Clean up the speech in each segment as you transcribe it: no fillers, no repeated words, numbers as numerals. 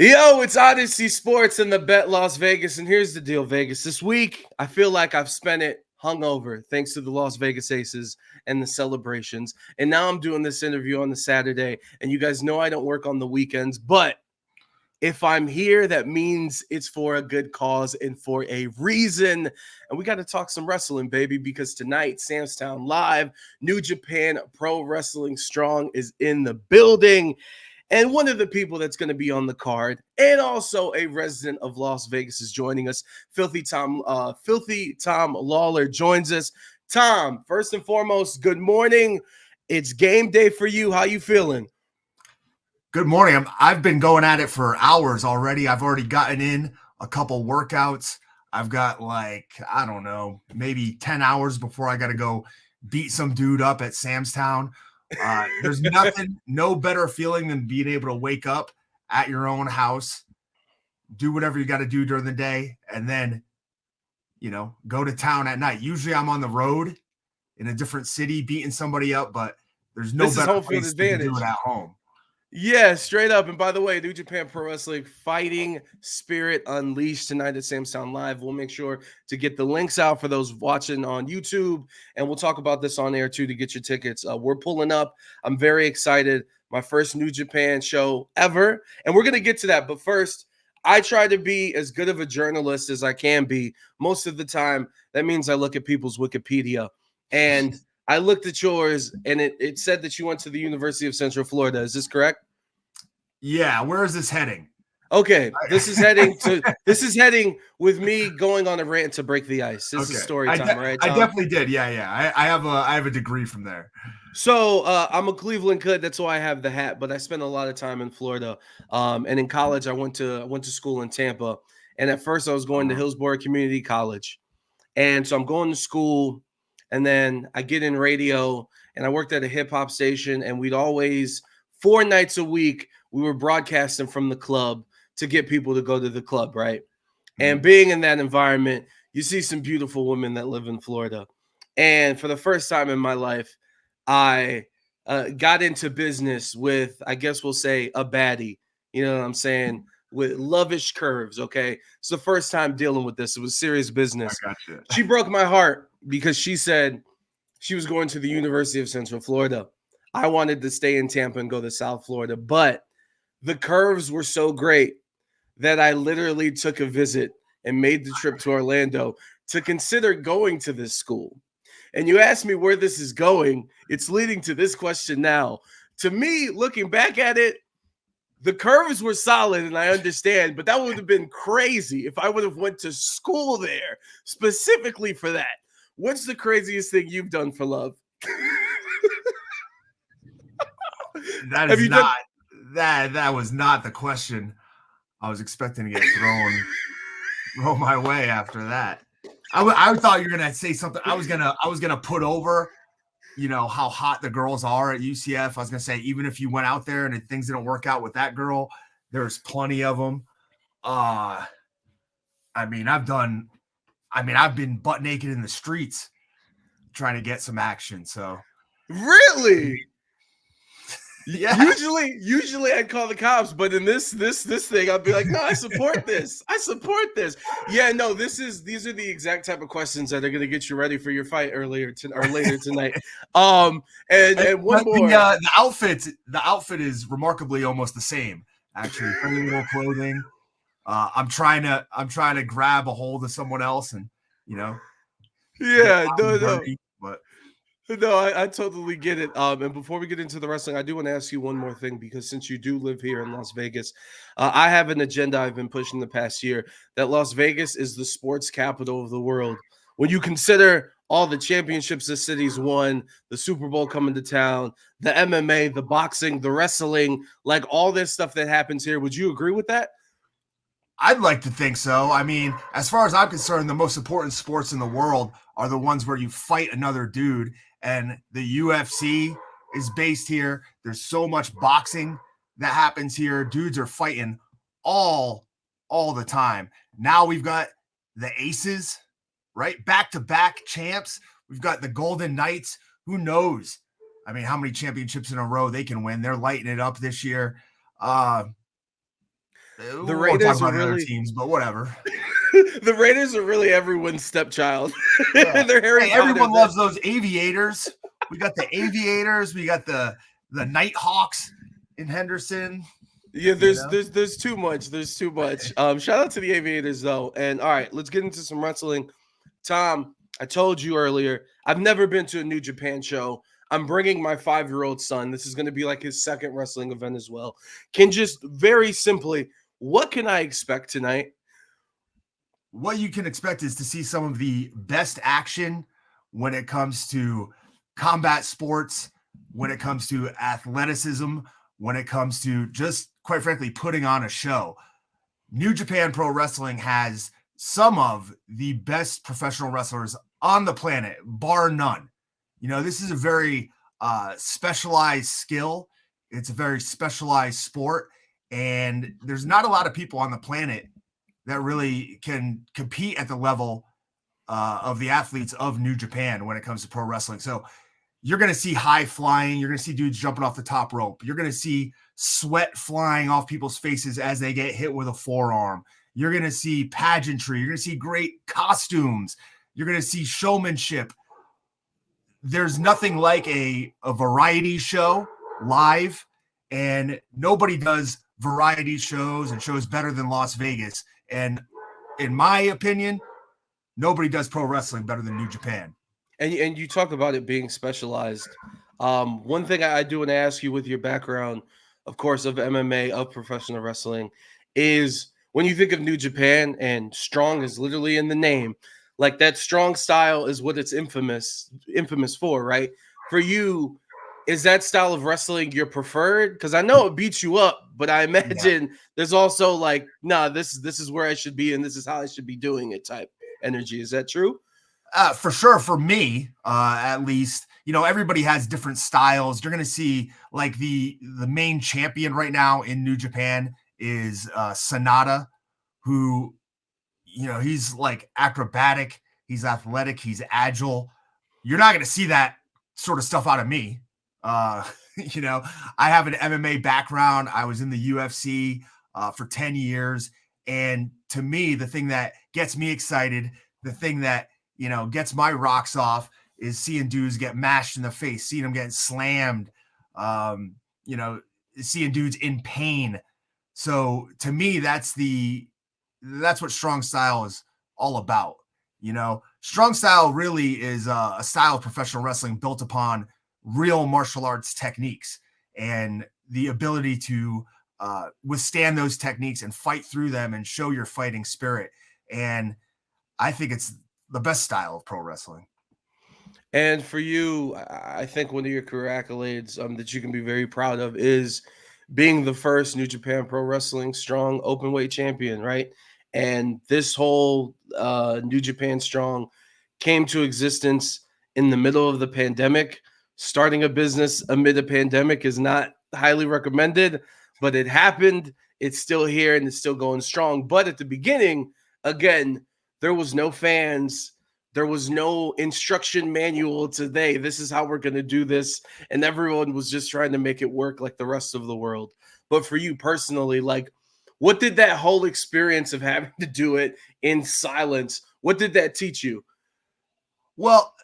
Yo, it's Odyssey Sports in the Bet Las Vegas. And here's the deal, Vegas. This week, I feel like I've spent it hungover thanks to the Las Vegas Aces and the celebrations. And now I'm doing this interview on the Saturday. And you guys know I don't work on the weekends. But if I'm here, that means it's for a good cause and for a reason. And we got to talk some wrestling, baby, because tonight, Sam's Town Live, New Japan Pro Wrestling Strong is in the building. And one of the people that's going to be on the card, and also a resident of Las Vegas, is joining us. Filthy Tom Lawlor joins us. Tom, first and foremost, good morning. It's game day for you. How you feeling? Good morning. I've been going at it for hours already. I've already gotten in a couple workouts. I've got I don't know, maybe 10 hours before I got to go beat some dude up at Sam's Town. There's no better feeling than being able to wake up at your own house, do whatever you got to do during the day, and then, go to town at night. Usually I'm on the road in a different city beating somebody up, but there's no better place to do it at home. Yeah, straight up. And by the way, New Japan Pro Wrestling Fighting Spirit Unleashed tonight at Sam's Town Live. We'll make sure to get the links out for those watching on YouTube. And we'll talk about this on air too to get your tickets. We're pulling up. I'm very excited. My first New Japan show ever. And we're going to get to that. But first, I try to be as good of a journalist as I can be. Most of the time, that means I look at people's Wikipedia. And I looked at yours, and it said that you went to the University of Central Florida. Is this correct? Yeah. Where is this heading? Okay, this is heading with me going on a rant to break the ice. This is story time, right, Tom? I definitely did. Yeah. I have a degree from there. So I'm a Cleveland kid. That's why I have the hat. But I spent a lot of time in Florida. And in college, I went to school in Tampa. And at first, I was going to Hillsborough Community College. And so I'm going to school. And then I get in radio, and I worked at a hip hop station, and we'd always 4 nights a week we were broadcasting from the club to get people to go to the club, right? Mm-hmm. And being in that environment, you see some beautiful women that live in Florida. And for the first time in my life, I got into business with, I guess we'll say, a baddie. You know what I'm saying? With lovish curves, okay? It's the first time dealing with this. It was serious business. I gotcha. She broke my heart because she said she was going to the University of Central Florida. I wanted to stay in Tampa and go to South Florida, but the curves were so great that I literally took a visit and made the trip to Orlando to consider going to this school. And you asked me where this is going. It's leading to this question now. To me, looking back at it, the curves were solid, and I understand, but that would have been crazy if I would have went to school there specifically for that. What's the craziest thing you've done for love? That was not the question I was expecting to get thrown my way after that. I thought you were gonna say something. I was gonna put over, how hot the girls are at UCF. I was gonna say, even if you went out there and things didn't work out with that girl, there's plenty of them. I've been butt naked in the streets trying to get some action. So really, yeah. Usually I'd call the cops, but in this thing, I'd be like, no, I support this. I support this. Yeah, no, these are the exact type of questions that are going to get you ready for your fight later tonight. And one more. The outfit is remarkably almost the same. Actually, very little clothing. I'm trying to grab a hold of someone else, and Yeah, no, I totally get it. And before we get into the wrestling, I do want to ask you one more thing, because since you do live here in Las Vegas, I have an agenda I've been pushing the past year that Las Vegas is the sports capital of the world. When you consider all the championships the city's won, the Super Bowl coming to town, the MMA, the boxing, the wrestling, like all this stuff that happens here, would you agree with that? I'd like to think so. I mean, as far as I'm concerned, the most important sports in the world are the ones where you fight another dude. And the UFC is based here. There's so much boxing that happens here. Dudes are fighting all the time. Now we've got the Aces, right? Back-to-back champs. We've got the Golden Knights. Who knows? I mean, how many championships in a row they can win? They're lighting it up this year. The We won't talk Raiders are about the other really teams, but whatever. the Raiders are really everyone's stepchild. Yeah. They're Harry Hey, Potter. everyone loves those aviators. We got the aviators. We got the Nighthawks in Henderson. Yeah, You know? there's too much. There's too much. Shout out to the Aviators though. And all right, let's get into some wrestling. Tom, I told you earlier, I've never been to a New Japan show. I'm bringing my 5-year-old son. This is going to be like his second wrestling event as well. Can just very simply, what can I expect tonight? What you can expect is to see some of the best action when it comes to combat sports, when it comes to athleticism, when it comes to just, quite frankly, putting on a show. New Japan Pro Wrestling has some of the best professional wrestlers on the planet, bar none. You know, this is a very specialized skill. It's a very specialized sport. And there's not a lot of people on the planet that really can compete at the level of the athletes of New Japan when it comes to pro wrestling. So you're going to see high flying. You're going to see dudes jumping off the top rope. You're going to see sweat flying off people's faces as they get hit with a forearm. You're going to see pageantry. You're going to see great costumes. You're going to see showmanship. There's nothing like a variety show live, and nobody does variety shows and shows better than Las Vegas. And in my opinion, nobody does pro wrestling better than New Japan. And you talk about it being specialized. One thing I do want to ask you with your background, of course, of MMA, of professional wrestling, is when you think of New Japan, and strong is literally in the name, like that strong style is what it's infamous for, right? For you, is that style of wrestling your preferred? Because I know it beats you up, but I imagine there's also like, nah, this is where I should be, and this is how I should be doing it type energy. Is that true? For sure, for me, at least, you know, everybody has different styles. You're going to see like the main champion right now in New Japan is Sonata, who, you know, he's like acrobatic, he's athletic, he's agile. You're not going to see that sort of stuff out of me. You know, I have an MMA background. I was in the UFC for 10 years. And to me, the thing that gets me excited, the thing that, you know, gets my rocks off is seeing dudes get mashed in the face, seeing them getting slammed, you know, seeing dudes in pain. So to me, that's what strong style is all about. You know, strong style really is a style of professional wrestling built upon real martial arts techniques and the ability to withstand those techniques and fight through them and show your fighting spirit. And I think it's the best style of pro wrestling. And for you, I think one of your career accolades that you can be very proud of is being the first New Japan Pro Wrestling Strong Openweight champion, right? And this whole New Japan Strong came to existence in the middle of the pandemic. Starting a business amid a pandemic is not highly recommended, but it happened. It's still here and it's still going strong. But at the beginning, again, there was no fans. There was no instruction manual today. This is how we're going to do this. And everyone was just trying to make it work like the rest of the world. But for you personally, like, what did that whole experience of having to do it in silence, what did that teach you? Well,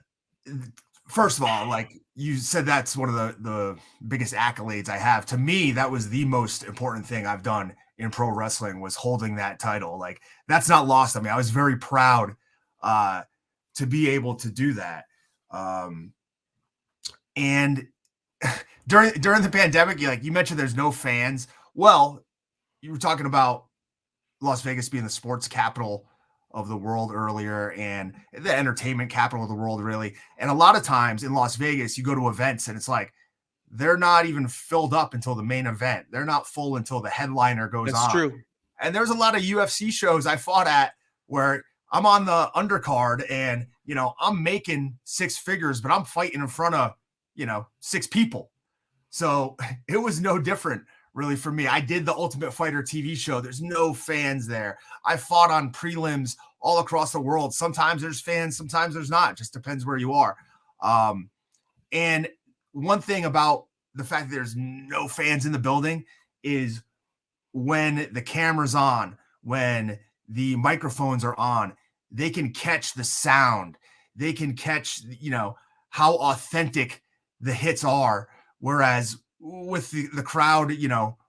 first of all, like you said, that's one of the biggest accolades I have. To me, that was the most important thing I've done in pro wrestling, was holding that title. Like, that's not lost on me. I was very proud to be able to do that. And during the pandemic, you mentioned there's no fans. Well, you were talking about Las Vegas being the sports capital of the world earlier, and the entertainment capital of the world, really. And a lot of times in Las Vegas, you go to events and it's like, they're not even filled up until the main event. They're not full until the headliner goes on. That's true. And there's a lot of UFC shows I fought at where I'm on the undercard and, you know, I'm making 6 figures, but I'm fighting in front of, you know, 6 people. So it was no different really for me. I did the Ultimate Fighter TV show. There's no fans there. I fought on prelims all across the world. Sometimes there's fans, sometimes there's not. Just depends where you are. And one thing about the fact that there's no fans in the building is when the camera's on, when the microphones are on, they can catch the sound. They can catch, how authentic the hits are. Whereas with the crowd,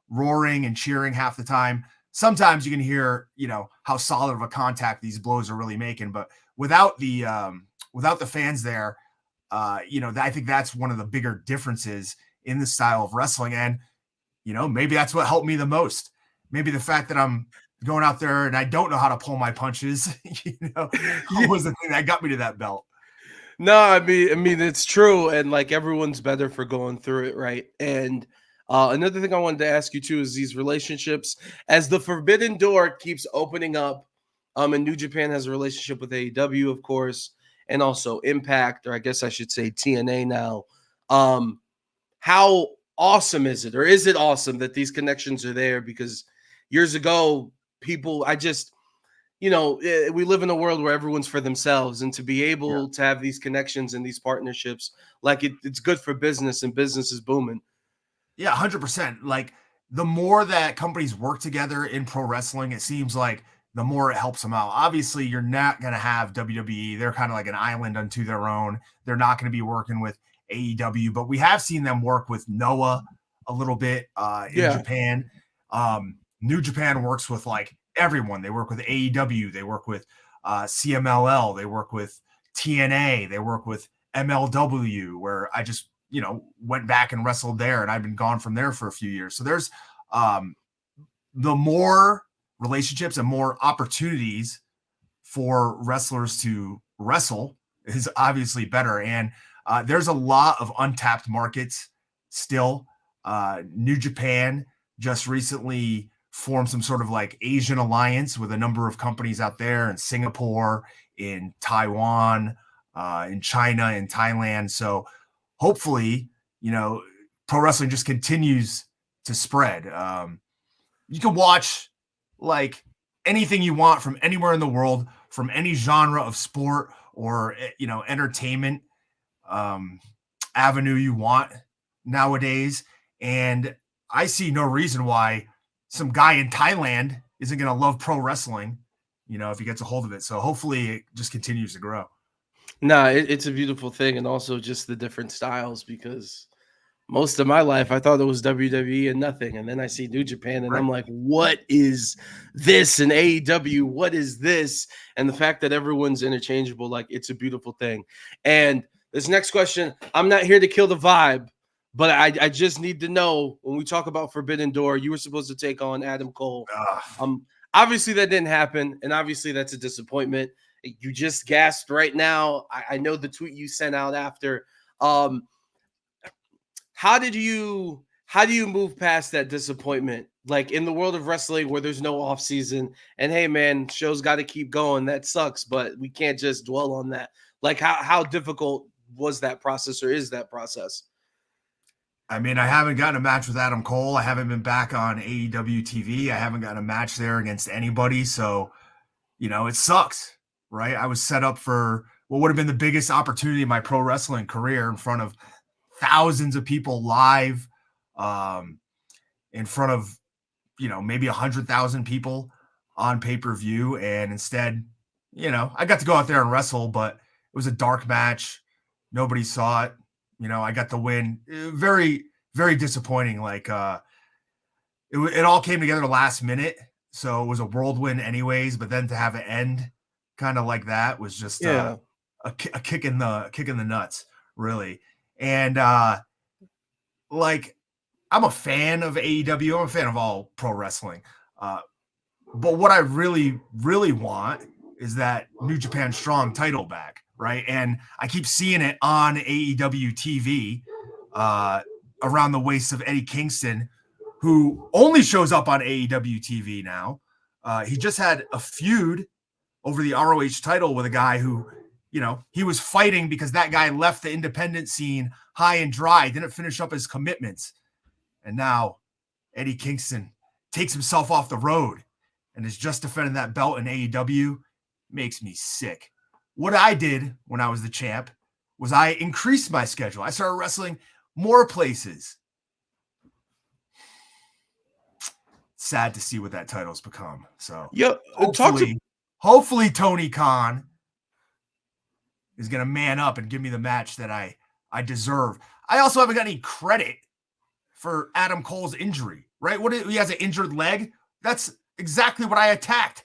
roaring and cheering half the time, sometimes you can hear, how solid of a contact these blows are really making. But without the fans there, I think that's one of the bigger differences in the style of wrestling. And, maybe that's what helped me the most. Maybe the fact that I'm going out there and I don't know how to pull my punches, was the thing that got me to that belt. No, I mean it's true, and like everyone's better for going through it, right? And another thing I wanted to ask you too is these relationships as the forbidden door keeps opening up. And New Japan has a relationship with AEW, of course, and also Impact, or I guess I should say TNA now. How awesome is it, or is it awesome that these connections are there? Because years ago, people, we live in a world where everyone's for themselves, and to be able to have these connections and these partnerships, like it's good for business, and business is booming. Yeah, 100%. Like the more that companies work together in pro wrestling, it seems like the more it helps them out. Obviously, you're not going to have WWE. They're kind of like an island unto their own. They're not going to be working with AEW, but we have seen them work with Noah a little bit in Japan. New Japan works with like everyone. They work with AEW. They work with CMLL. They work with TNA. They work with MLW, where I just, went back and wrestled there, and I've been gone from there for a few years. So there's the more relationships and more opportunities for wrestlers to wrestle is obviously better. And there's a lot of untapped markets still. New Japan just recently formed some sort of like Asian alliance with a number of companies out there in Singapore, in Taiwan, in China, in Thailand. So hopefully, pro wrestling just continues to spread. You can watch like anything you want from anywhere in the world, from any genre of sport or, entertainment avenue you want nowadays. And I see no reason why some guy in Thailand isn't going to love pro wrestling, if he gets a hold of it. So hopefully it just continues to grow. No, it's a beautiful thing, and also just the different styles, because most of my life I thought it was WWE and nothing, and then I see New Japan and I'm like, what is this? And AEW, what is this? And the fact that everyone's interchangeable, like, it's a beautiful thing. And this next question, I'm not here to kill the vibe, but I just need to know, when we talk about Forbidden Door, you were supposed to take on Adam Cole. Obviously that didn't happen, and obviously that's a disappointment. You just gasped right now. I know the tweet you sent out after. How do you move past that disappointment? Like in the world of wrestling where there's no off season, and hey man, shows got to keep going. That sucks, but we can't just dwell on that. Like how difficult was that process, or is that process? I mean, I haven't gotten a match with Adam Cole. I haven't been back on AEW TV. I haven't gotten a match there against anybody. So, it sucks, right? I was set up for what would have been the biggest opportunity of my pro wrestling career, in front of thousands of people live, in front of, maybe 100,000 people on pay-per-view. And instead, I got to go out there and wrestle, but it was a dark match. Nobody saw it. I got the win. Very, very disappointing. Like, it all came together last minute. So it was a whirlwind anyways, but then to have it end kind of like that was just a kick in the nuts, really. And like, I'm a fan of AEW. I'm a fan of all pro wrestling. But what I really, really want is that New Japan Strong title back, right? And I keep seeing it on AEW TV around the waist of Eddie Kingston, who only shows up on AEW TV now. He just had a feud over the ROH title with a guy who, he was fighting because that guy left the independent scene high and dry, didn't finish up his commitments. And now Eddie Kingston takes himself off the road and is just defending that belt in AEW. Makes me sick. What I did when I was the champ was I increased my schedule. I started wrestling more places. sad to see what that title's become. So Yeah, hopefully Tony Khan is going to man up and give me the match that I deserve. I also haven't got any credit for Adam Cole's injury, right? He has an injured leg. That's exactly what I attacked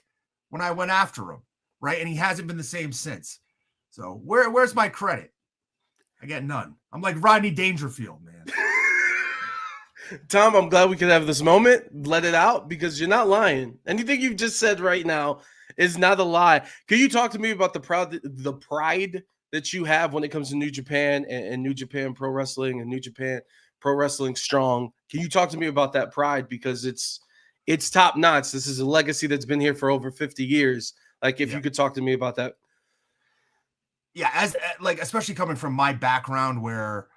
when I went after him, right? And he hasn't been the same since. So where's my credit? I get none. I'm like Rodney Dangerfield, man. Tom, I'm glad we could have this moment. Let it out because you're not lying. Anything you've just said right now is not a lie. Can you talk to me about the pride that you have when it comes to New Japan and New Japan Pro Wrestling and New Japan Pro Wrestling Strong? Can you talk to me about that pride because it's top notch? This is a legacy that's been here for over 50 years. Like if you could talk to me about that. Yeah, as like especially coming from my background where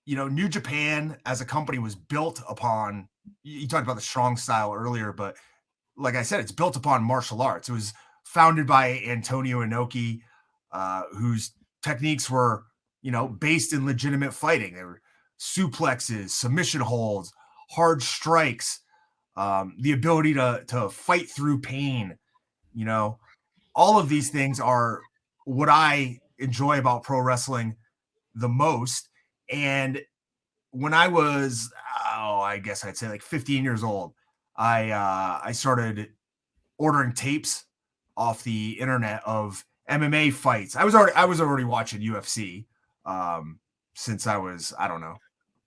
New Japan as a company was built upon, you talked about the strong style earlier, but like I said, it's built upon martial arts. It was founded by Antonio Inoki, whose techniques were, based in legitimate fighting. They were suplexes, submission holds, hard strikes, the ability to fight through pain. All of these things are what I enjoy about pro wrestling the most. And when I was, I guess I'd say like 15 years old, I started ordering tapes off the internet of MMA fights. I was already watching UFC since I was, I don't know,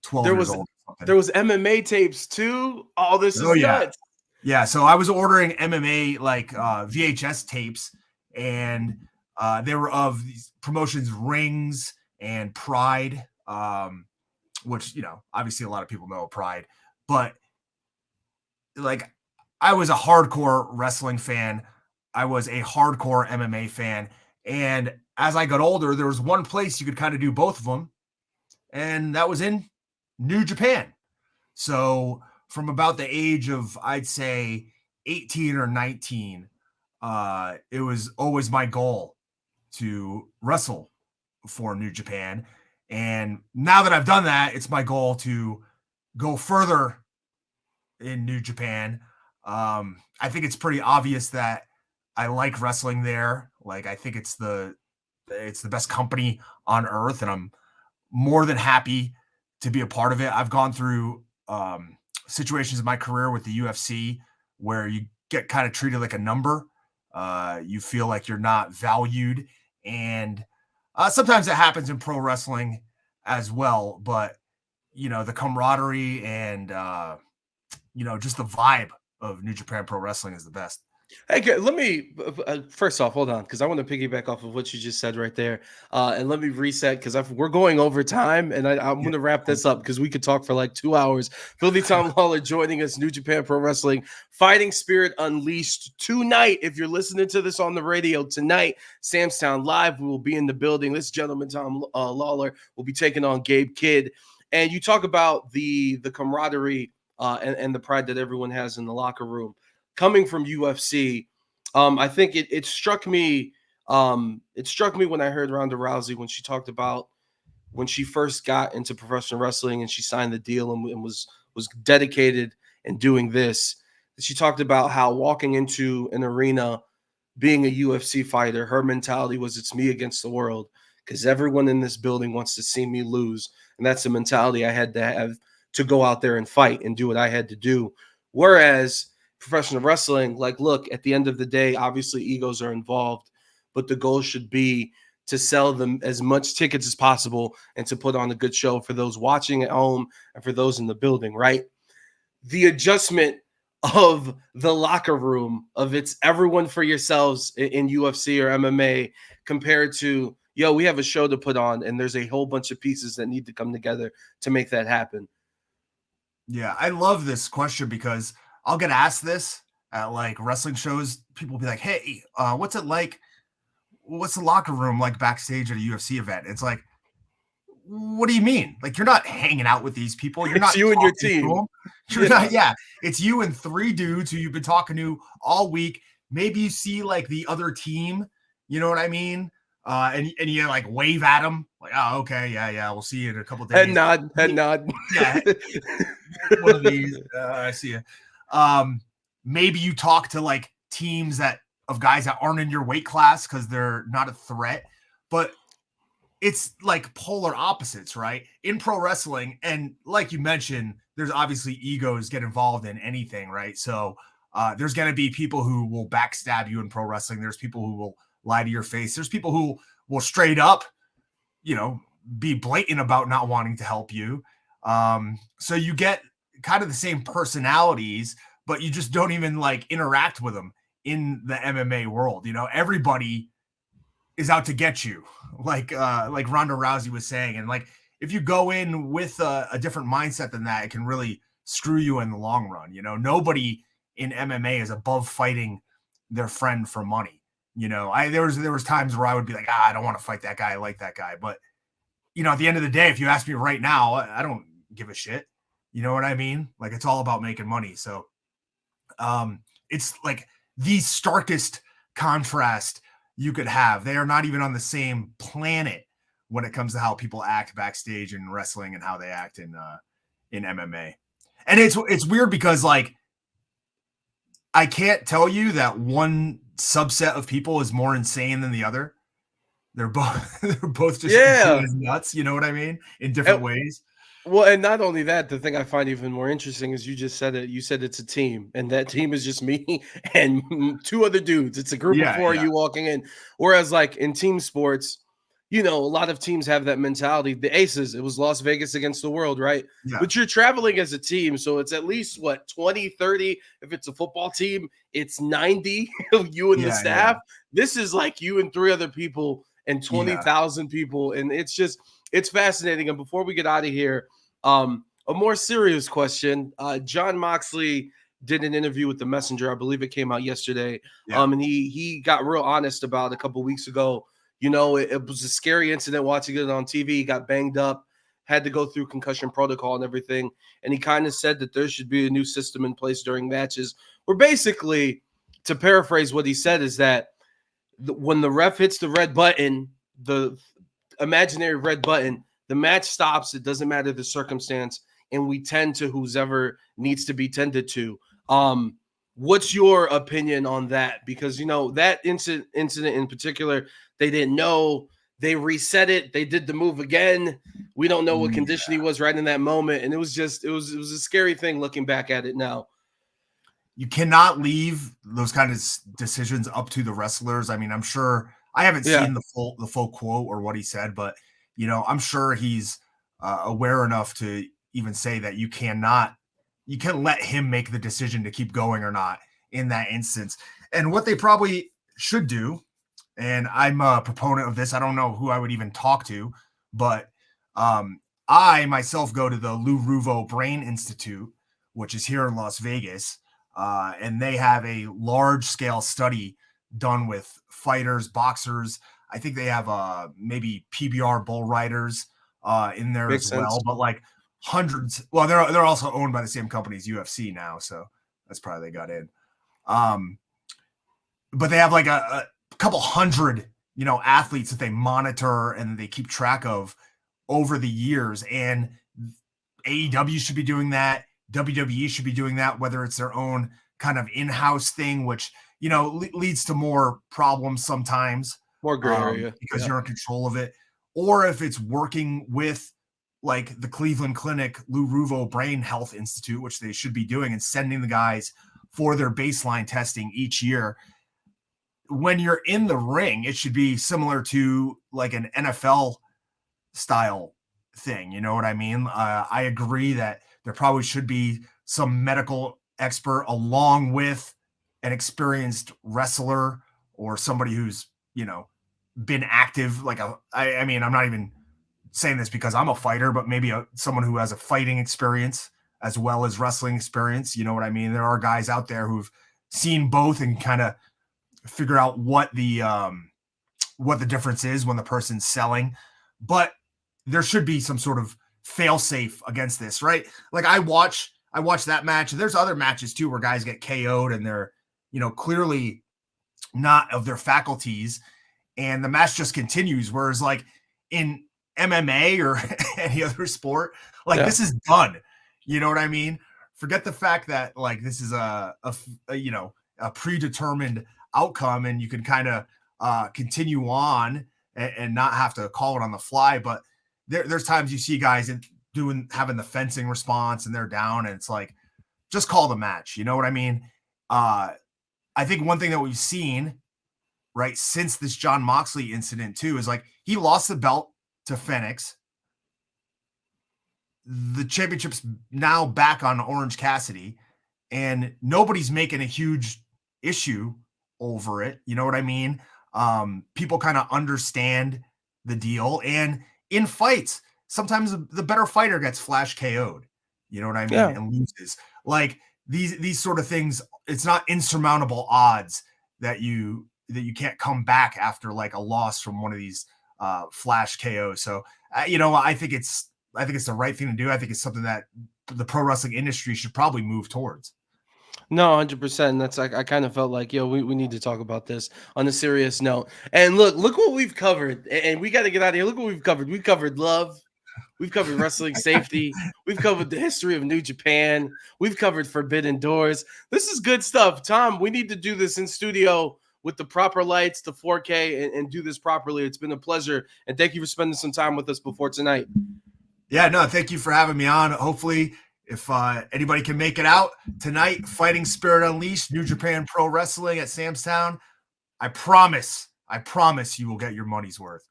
12 years old. There was MMA tapes too. Oh, this is nuts. Yeah. So I was ordering MMA like VHS tapes, and they were of these promotions, Rings and Pride, which, obviously a lot of people know Pride, but like I was a hardcore wrestling fan. I was a hardcore MMA fan. And as I got older, there was one place you could kind of do both of them, and that was in New Japan. So from about the age of, I'd say 18 or 19, it was always my goal to wrestle for New Japan. And now that I've done that, it's my goal to go further in New Japan. I think it's pretty obvious that I like wrestling there. Like, I think it's the best company on earth, and I'm more than happy to be a part of it. I've gone through situations in my career with the UFC where you get kind of treated like a number. You feel like you're not valued, and sometimes that happens in pro wrestling as well. But the camaraderie and just the vibe of New Japan Pro Wrestling is the best. Hey, let me first off, hold on, because I want to piggyback off of what you just said right there, and let me reset because we're going over time, and I'm going to wrap this up because we could talk for like 2 hours. Philly Tom Lawlor joining us, New Japan Pro Wrestling Fighting Spirit Unleashed tonight. If you're listening to this on the radio tonight, Samstown Live, we will be in the building. This gentleman, Tom Lawlor, will be taking on Gabe Kidd, and you talk about the camaraderie and the pride that everyone has in the locker room. Coming from UFC, I think it struck me. It struck me when I heard Ronda Rousey when she talked about when she first got into professional wrestling and she signed the deal and was dedicated and doing this. She talked about how walking into an arena, being a UFC fighter, her mentality was it's me against the world because everyone in this building wants to see me lose, and that's the mentality I had to have to go out there and fight and do what I had to do. Whereas professional wrestling, like, look, at the end of the day, obviously egos are involved, but the goal should be to sell them as much tickets as possible and to put on a good show for those watching at home and for those in the building, right? The adjustment of the locker room of it's everyone for yourselves in UFC or MMA compared to, yo, we have a show to put on and there's a whole bunch of pieces that need to come together to make that happen. Yeah, I love this question because I'll get asked this at like wrestling shows. People will be like, hey, what's it like? What's the locker room like backstage at a UFC event? It's like, what do you mean? Like, you're not hanging out with these people. You're not you and your team. You're not, yeah. It's you and 3 dudes who you've been talking to all week. Maybe you see like the other team, you know what I mean? And you like wave at them like, oh, okay, yeah, we'll see you in a couple of days. Head nod. Yeah. One of these, I see you. maybe you talk to like teams of guys that aren't in your weight class because they're not a threat, but it's like polar opposites, right? In pro wrestling, and like you mentioned, there's obviously egos get involved in anything, right? So there's going to be people who will backstab you in pro wrestling. There's people who will lie to your face. There's people who will straight up, be blatant about not wanting to help you. So you get kind of the same personalities, but you just don't even like interact with them in the MMA world. Everybody is out to get you, like Ronda Rousey was saying. And like, if you go in with a different mindset than that, it can really screw you in the long run. Nobody in MMA is above fighting their friend for money. There was times where I would be like, I don't want to fight that guy. I like that guy. But, at the end of the day, if you ask me right now, I don't give a shit. You know what I mean? Like, it's all about making money. So it's like the starkest contrast you could have. They are not even on the same planet when it comes to how people act backstage in wrestling and how they act in MMA. And it's weird because like, I can't tell you that one subset of people is more insane than the other. They're both just nuts. You know what I mean? In different ways. Well, and not only that, the thing I find even more interesting is you just said it. You said it's a team, and that team is just me and two other dudes. It's a group of four you walking in. Whereas, like in team sports, a lot of teams have that mentality. The Aces, it was Las Vegas against the world, right? Yeah. But you're traveling as a team, so it's at least, 20, 30? If it's a football team, it's 90 of you and the staff. Yeah. This is like you and three other people and 20,000 people, and it's fascinating. And before we get out of here, a more serious question. John Moxley did an interview with The Messenger. I believe it came out yesterday. Yeah. And he got real honest about a couple weeks ago. It was a scary incident watching it on TV. He got banged up, had to go through concussion protocol and everything. And he kind of said that there should be a new system in place during matches where basically, to paraphrase what he said, is that when the ref hits the red button, the imaginary red button, the match stops. It doesn't matter the circumstance, and we tend to whoever needs to be tended to. What's your opinion on that? Because that incident in particular, they didn't know. They reset it. They did the move again. We don't know what condition he was right in that moment, and it was a scary thing looking back at it now. You cannot leave those kind of decisions up to the wrestlers. I mean, I'm sure I haven't seen the full quote or what he said, but I'm sure he's aware enough to even say that you can't let him make the decision to keep going or not in that instance. And what they probably should do, and I'm a proponent of this, I don't know who I would even talk to, but I myself go to the Lou Ruvo Brain Institute, which is here in Las Vegas. And they have a large scale study done with fighters, boxers. I think they have maybe PBR bull riders in there as well, but like hundreds. Well, they're also owned by the same company as UFC now, so that's probably they got in. But they have like a couple hundred, athletes that they monitor and they keep track of over the years. And AEW should be doing that. WWE should be doing that, whether it's their own kind of in-house thing, which, leads to more problems sometimes. More gray area. Because you're in control of it. Or if it's working with like the Cleveland Clinic, Lou Ruvo Brain Health Institute, which they should be doing, and sending the guys for their baseline testing each year. When you're in the ring, it should be similar to like an NFL style thing. You know what I mean? I agree that there probably should be some medical expert along with an experienced wrestler or somebody who's, been active. Like I mean, I'm not even saying this because I'm a fighter, but maybe someone who has a fighting experience as well as wrestling experience. You know what I mean? There are guys out there who've seen both and kind of figure out what the difference is when the person's selling. But there should be some sort of fail-safe against this, right? Like I watch that match. There's other matches too where guys get KO'd and they're, clearly not of their faculties, and the match just continues. Whereas like in MMA or any other sport, like this is done. You know what I mean? forget the fact that like this is a predetermined outcome, and you can kind of continue on and not have to call it on the fly. But there's times you see guys having the fencing response and they're down, and it's like, just call the match. You know what I mean? I think one thing that we've seen right since this John Moxley incident too is like he lost the belt to Phoenix. The championship's now back on Orange Cassidy, and nobody's making a huge issue over it. You know what I mean? People kind of understand the deal, and in fights, sometimes the better fighter gets flash KO'd. You know what I mean? Yeah. And loses. Like these sort of things, it's not insurmountable odds that you can't come back after like a loss from one of these flash KOs. So I think it's the right thing to do. I think it's something that the pro wrestling industry should probably move towards. No, 100%. That's like I kind of felt like, we need to talk about this on a serious note. And look what we've covered. And we got to get out of here. Look what we've covered. We've covered love. We've covered wrestling safety. We've covered the history of New Japan. We've covered Forbidden Doors. This is good stuff. Tom, we need to do this in studio with the proper lights, the 4K, and do this properly. It's been a pleasure. And thank you for spending some time with us before tonight. Yeah, no, thank you for having me on. Hopefully, if anybody can make it out tonight, Fighting Spirit Unleashed, New Japan Pro Wrestling at Sam's Town, I promise you will get your money's worth.